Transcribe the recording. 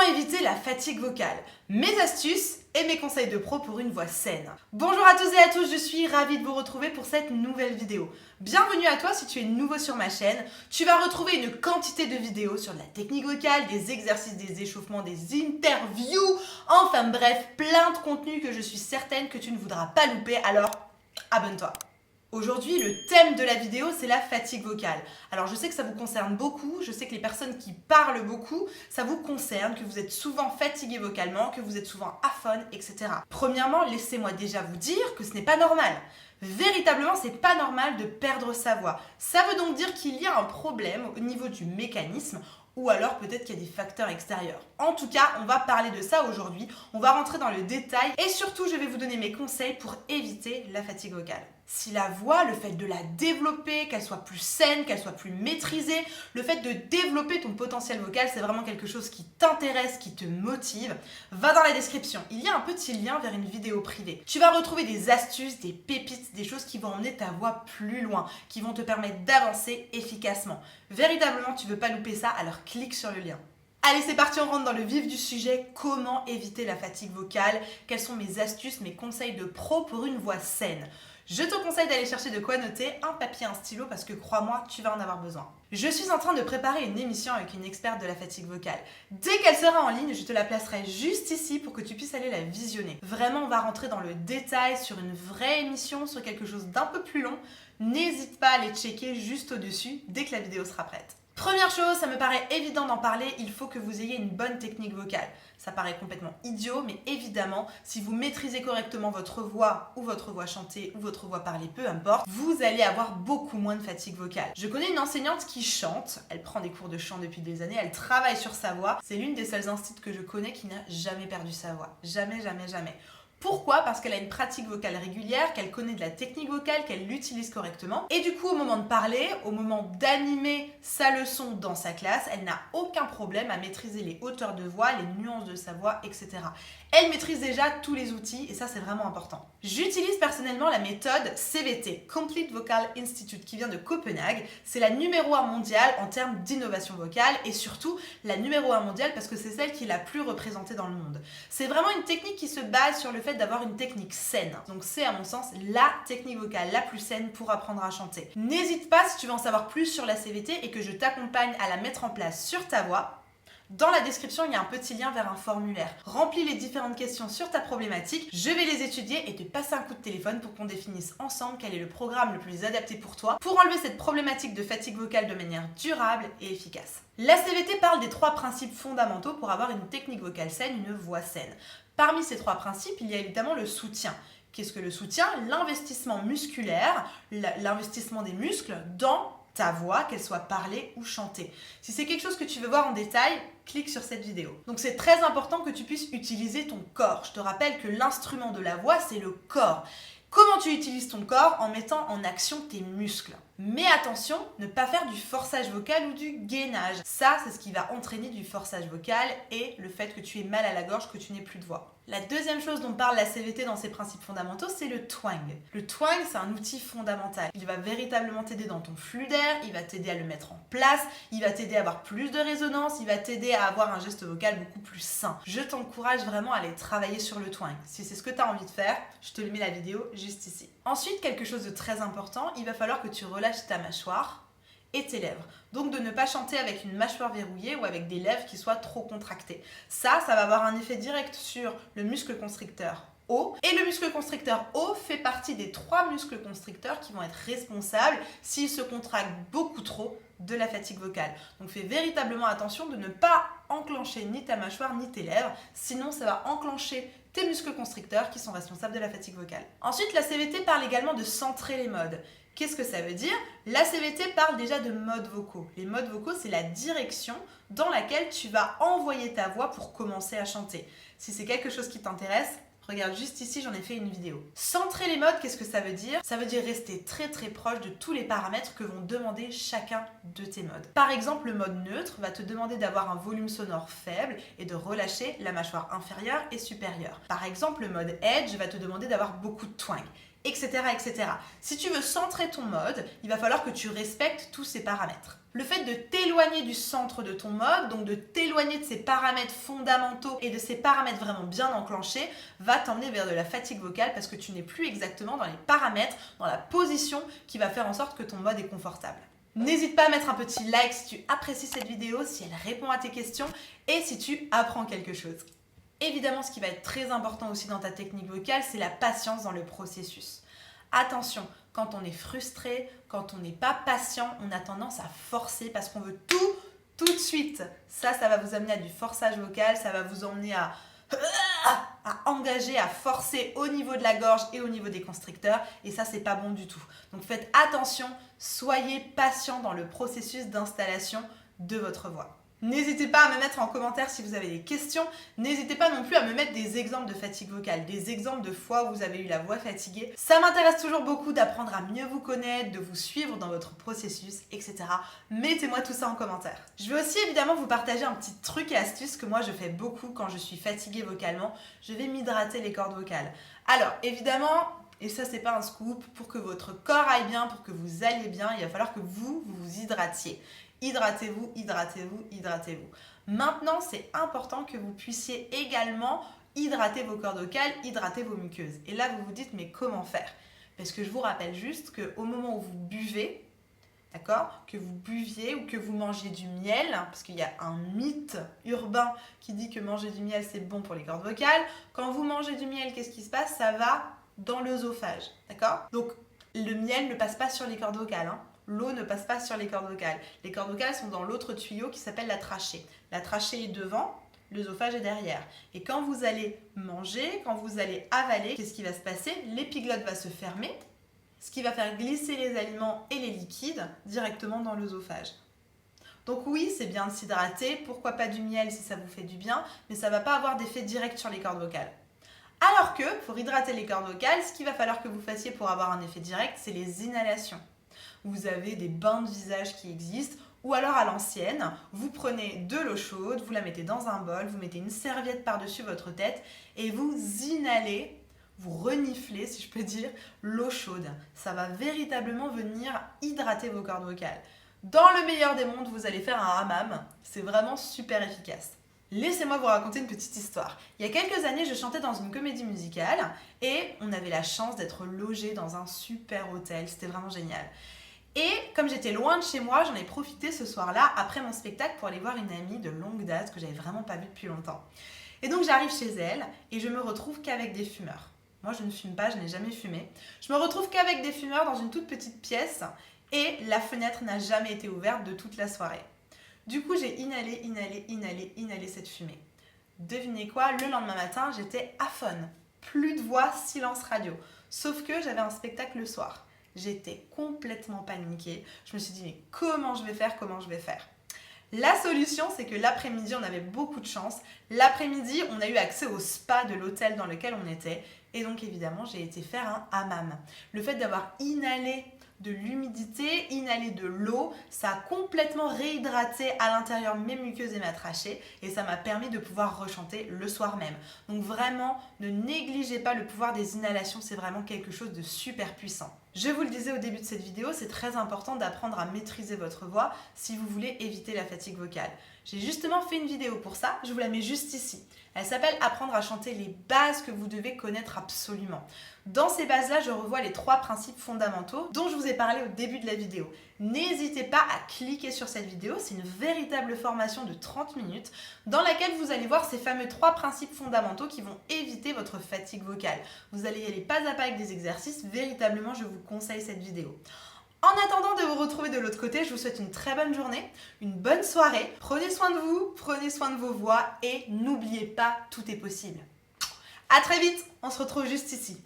éviter la fatigue vocale? Mes astuces et mes conseils de pro pour une voix saine. Bonjour à tous et à tous, je suis ravie de vous retrouver pour cette nouvelle vidéo. Bienvenue à toi si tu es nouveau sur ma chaîne. Tu vas retrouver une quantité de vidéos sur de la technique vocale, des exercices, des échauffements, des interviews, enfin bref, plein de contenus que je suis certaine que tu ne voudras pas louper, alors abonne-toi. Aujourd'hui, le thème de la vidéo, c'est la fatigue vocale. Alors, je sais que ça vous concerne beaucoup, je sais que les personnes qui parlent beaucoup, ça vous concerne, que vous êtes souvent fatigué vocalement, que vous êtes souvent aphone, etc. Premièrement, laissez-moi déjà vous dire que ce n'est pas normal. Véritablement, c'est pas normal de perdre sa voix. Ça veut donc dire qu'il y a un problème au niveau du mécanisme, ou alors peut-être qu'il y a des facteurs extérieurs. En tout cas, on va parler de ça aujourd'hui, on va rentrer dans le détail et surtout, je vais vous donner mes conseils pour éviter la fatigue vocale. Si la voix, le fait de la développer, qu'elle soit plus saine, qu'elle soit plus maîtrisée, le fait de développer ton potentiel vocal, c'est vraiment quelque chose qui t'intéresse, qui te motive, va dans la description. Il y a un petit lien vers une vidéo privée. Tu vas retrouver des astuces, des pépites, des choses qui vont emmener ta voix plus loin, qui vont te permettre d'avancer efficacement. Véritablement, tu veux pas louper ça, alors clique sur le lien. Allez, c'est parti, on rentre dans le vif du sujet. Comment éviter la fatigue vocale? Quelles sont mes astuces, mes conseils de pro pour une voix saine? Je te conseille d'aller chercher de quoi noter, un papier, un stylo, parce que crois-moi, tu vas en avoir besoin. Je suis en train de préparer une émission avec une experte de la fatigue vocale. Dès qu'elle sera en ligne, je te la placerai juste ici pour que tu puisses aller la visionner. Vraiment, on va rentrer dans le détail sur une vraie émission, sur quelque chose d'un peu plus long. N'hésite pas à aller checker juste au-dessus dès que la vidéo sera prête. Première chose, ça me paraît évident d'en parler, il faut que vous ayez une bonne technique vocale. Ça paraît complètement idiot, mais évidemment, si vous maîtrisez correctement votre voix ou votre voix chantée ou votre voix parlée, peu importe, vous allez avoir beaucoup moins de fatigue vocale. Je connais une enseignante qui chante, elle prend des cours de chant depuis des années, elle travaille sur sa voix. C'est l'une des seules instituts que je connais qui n'a jamais perdu sa voix. Jamais, jamais, jamais. Pourquoi? Parce qu'elle a une pratique vocale régulière, qu'elle connaît de la technique vocale, qu'elle l'utilise correctement. Et du coup, au moment de parler, au moment d'animer sa leçon dans sa classe, elle n'a aucun problème à maîtriser les hauteurs de voix, les nuances de sa voix, etc. Elle maîtrise déjà tous les outils et ça, c'est vraiment important. J'utilise personnellement la méthode CVT, Complete Vocal Institute, qui vient de Copenhague. C'est la numéro 1 mondiale en termes d'innovation vocale et surtout la numéro 1 mondiale parce que c'est celle qui est la plus représentée dans le monde. C'est vraiment une technique qui se base sur le fait d'avoir une technique saine. Donc c'est à mon sens la technique vocale la plus saine pour apprendre à chanter. N'hésite pas si tu veux en savoir plus sur la CVT et que je t'accompagne à la mettre en place sur ta voix. Dans la description, il y a un petit lien vers un formulaire. Remplis les différentes questions sur ta problématique, je vais les étudier et te passer un coup de téléphone pour qu'on définisse ensemble quel est le programme le plus adapté pour toi pour enlever cette problématique de fatigue vocale de manière durable et efficace. La CVT parle des 3 principes fondamentaux pour avoir une technique vocale saine, une voix saine. Parmi ces 3 principes, il y a évidemment le soutien. Qu'est-ce que le soutien? L'investissement musculaire, l'investissement des muscles dans ta voix, qu'elle soit parlée ou chantée. Si c'est quelque chose que tu veux voir en détail, clique sur cette vidéo. Donc c'est très important que tu puisses utiliser ton corps. Je te rappelle que l'instrument de la voix, c'est le corps. Comment tu utilises ton corps? En mettant en action tes muscles. Mais attention, ne pas faire du forçage vocal ou du gainage. Ça, c'est ce qui va entraîner du forçage vocal et le fait que tu aies mal à la gorge, que tu n'aies plus de voix. La deuxième chose dont parle la CVT dans ses principes fondamentaux, c'est le twang. Le twang, c'est un outil fondamental. Il va véritablement t'aider dans ton flux d'air, il va t'aider à le mettre en place, il va t'aider à avoir plus de résonance, il va t'aider à avoir un geste vocal beaucoup plus sain. Je t'encourage vraiment à aller travailler sur le twang. Si c'est ce que tu as envie de faire, je te mets la vidéo juste ici. Ensuite, quelque chose de très important, il va falloir que tu relâches ta mâchoire et tes lèvres. Donc de ne pas chanter avec une mâchoire verrouillée ou avec des lèvres qui soient trop contractées. Ça va avoir un effet direct sur le muscle constricteur haut. Et le muscle constricteur haut fait partie des 3 muscles constricteurs qui vont être responsables, s'ils se contractent beaucoup trop, de la fatigue vocale. Donc fais véritablement attention de ne pas enclencher ni ta mâchoire ni tes lèvres, sinon ça va enclencher tes muscles constricteurs qui sont responsables de la fatigue vocale. Ensuite, la CVT parle également de centrer les modes. Qu'est-ce que ça veut dire? La CVT parle déjà de modes vocaux. Les modes vocaux, c'est la direction dans laquelle tu vas envoyer ta voix pour commencer à chanter. Si c'est quelque chose qui t'intéresse, regarde juste ici, j'en ai fait une vidéo. Centrer les modes, qu'est-ce que ça veut dire? Ça veut dire rester très très proche de tous les paramètres que vont demander chacun de tes modes. Par exemple, le mode neutre va te demander d'avoir un volume sonore faible et de relâcher la mâchoire inférieure et supérieure. Par exemple, le mode edge va te demander d'avoir beaucoup de twang, etc., etc. Si tu veux centrer ton mode, il va falloir que tu respectes tous ces paramètres. Le fait de t'éloigner du centre de ton mode, donc de t'éloigner de ces paramètres fondamentaux et de ces paramètres vraiment bien enclenchés, va t'emmener vers de la fatigue vocale parce que tu n'es plus exactement dans les paramètres, dans la position qui va faire en sorte que ton mode est confortable. N'hésite pas à mettre un petit like si tu apprécies cette vidéo, si elle répond à tes questions et si tu apprends quelque chose. Évidemment, ce qui va être très important aussi dans ta technique vocale, c'est la patience dans le processus. Attention, quand on est frustré, quand on n'est pas patient, on a tendance à forcer parce qu'on veut tout de suite. Ça va vous amener à du forçage vocal, ça va vous emmener à engager, à forcer au niveau de la gorge et au niveau des constricteurs. Et ça, c'est pas bon du tout. Donc faites attention, soyez patient dans le processus d'installation de votre voix. N'hésitez pas à me mettre en commentaire si vous avez des questions. N'hésitez pas non plus à me mettre des exemples de fatigue vocale, des exemples de fois où vous avez eu la voix fatiguée. Ça m'intéresse toujours beaucoup d'apprendre à mieux vous connaître, de vous suivre dans votre processus, etc. Mettez-moi tout ça en commentaire. Je vais aussi évidemment vous partager un petit truc et astuce que moi je fais beaucoup quand je suis fatiguée vocalement. Je vais m'hydrater les cordes vocales. Alors évidemment, et ça c'est pas un scoop, pour que votre corps aille bien, pour que vous alliez bien, il va falloir que vous vous hydratiez. Hydratez-vous, hydratez-vous, hydratez-vous. Maintenant, c'est important que vous puissiez également hydrater vos cordes vocales, hydrater vos muqueuses. Et là, vous vous dites, mais comment faire? Parce que je vous rappelle juste qu'au moment où vous buvez, d'accord, que vous buviez ou que vous mangez du miel, parce qu'il y a un mythe urbain qui dit que manger du miel, c'est bon pour les cordes vocales. Quand vous mangez du miel, qu'est-ce qui se passe? Ça va dans l'œsophage, d'accord? Donc, le miel ne passe pas sur les cordes vocales, hein. L'eau ne passe pas sur les cordes vocales. Les cordes vocales sont dans l'autre tuyau qui s'appelle la trachée. La trachée est devant, l'œsophage est derrière. Et quand vous allez manger, quand vous allez avaler, qu'est-ce qui va se passer? L'épiglotte va se fermer, ce qui va faire glisser les aliments et les liquides directement dans l'œsophage. Donc oui, c'est bien de s'hydrater, pourquoi pas du miel si ça vous fait du bien, mais ça ne va pas avoir d'effet direct sur les cordes vocales. Alors que, pour hydrater les cordes vocales, ce qu'il va falloir que vous fassiez pour avoir un effet direct, c'est les inhalations. Vous avez des bains de visage qui existent, ou alors à l'ancienne, vous prenez de l'eau chaude, vous la mettez dans un bol, vous mettez une serviette par-dessus votre tête et vous inhalez, vous reniflez, si je peux dire, l'eau chaude. Ça va véritablement venir hydrater vos cordes vocales. Dans le meilleur des mondes, vous allez faire un hammam, c'est vraiment super efficace. Laissez-moi vous raconter une petite histoire. Il y a quelques années, je chantais dans une comédie musicale et on avait la chance d'être logé dans un super hôtel, c'était vraiment génial. Et comme j'étais loin de chez moi, j'en ai profité ce soir-là, après mon spectacle, pour aller voir une amie de longue date que j'avais vraiment pas vue depuis longtemps. Et donc j'arrive chez elle et je me retrouve qu'avec des fumeurs. Moi je ne fume pas, je n'ai jamais fumé. Je me retrouve qu'avec des fumeurs dans une toute petite pièce et la fenêtre n'a jamais été ouverte de toute la soirée. Du coup j'ai inhalé cette fumée. Devinez quoi, le lendemain matin j'étais aphone. Plus de voix, silence radio. Sauf que j'avais un spectacle le soir. J'étais complètement paniquée. Je me suis dit, mais comment je vais faire? La solution, c'est que l'après-midi, on avait beaucoup de chance. L'après-midi, on a eu accès au spa de l'hôtel dans lequel on était. Et donc, évidemment, j'ai été faire un hammam. Le fait d'avoir inhalé de l'humidité, inhalé de l'eau, ça a complètement réhydraté à l'intérieur mes muqueuses et ma trachée et ça m'a permis de pouvoir rechanter le soir même. Donc vraiment, ne négligez pas le pouvoir des inhalations, c'est vraiment quelque chose de super puissant. Je vous le disais au début de cette vidéo, c'est très important d'apprendre à maîtriser votre voix si vous voulez éviter la fatigue vocale. J'ai justement fait une vidéo pour ça, je vous la mets juste ici. Elle s'appelle « Apprendre à chanter les bases que vous devez connaître absolument ». Dans ces bases-là, je revois les 3 principes fondamentaux dont je vous ai parlé au début de la vidéo. N'hésitez pas à cliquer sur cette vidéo, c'est une véritable formation de 30 minutes dans laquelle vous allez voir ces fameux 3 principes fondamentaux qui vont éviter votre fatigue vocale. Vous allez y aller pas à pas avec des exercices, véritablement je vous conseille cette vidéo. En attendant de vous retrouver de l'autre côté, je vous souhaite une très bonne journée, une bonne soirée. Prenez soin de vous, prenez soin de vos voix et n'oubliez pas, tout est possible. À très vite, on se retrouve juste ici.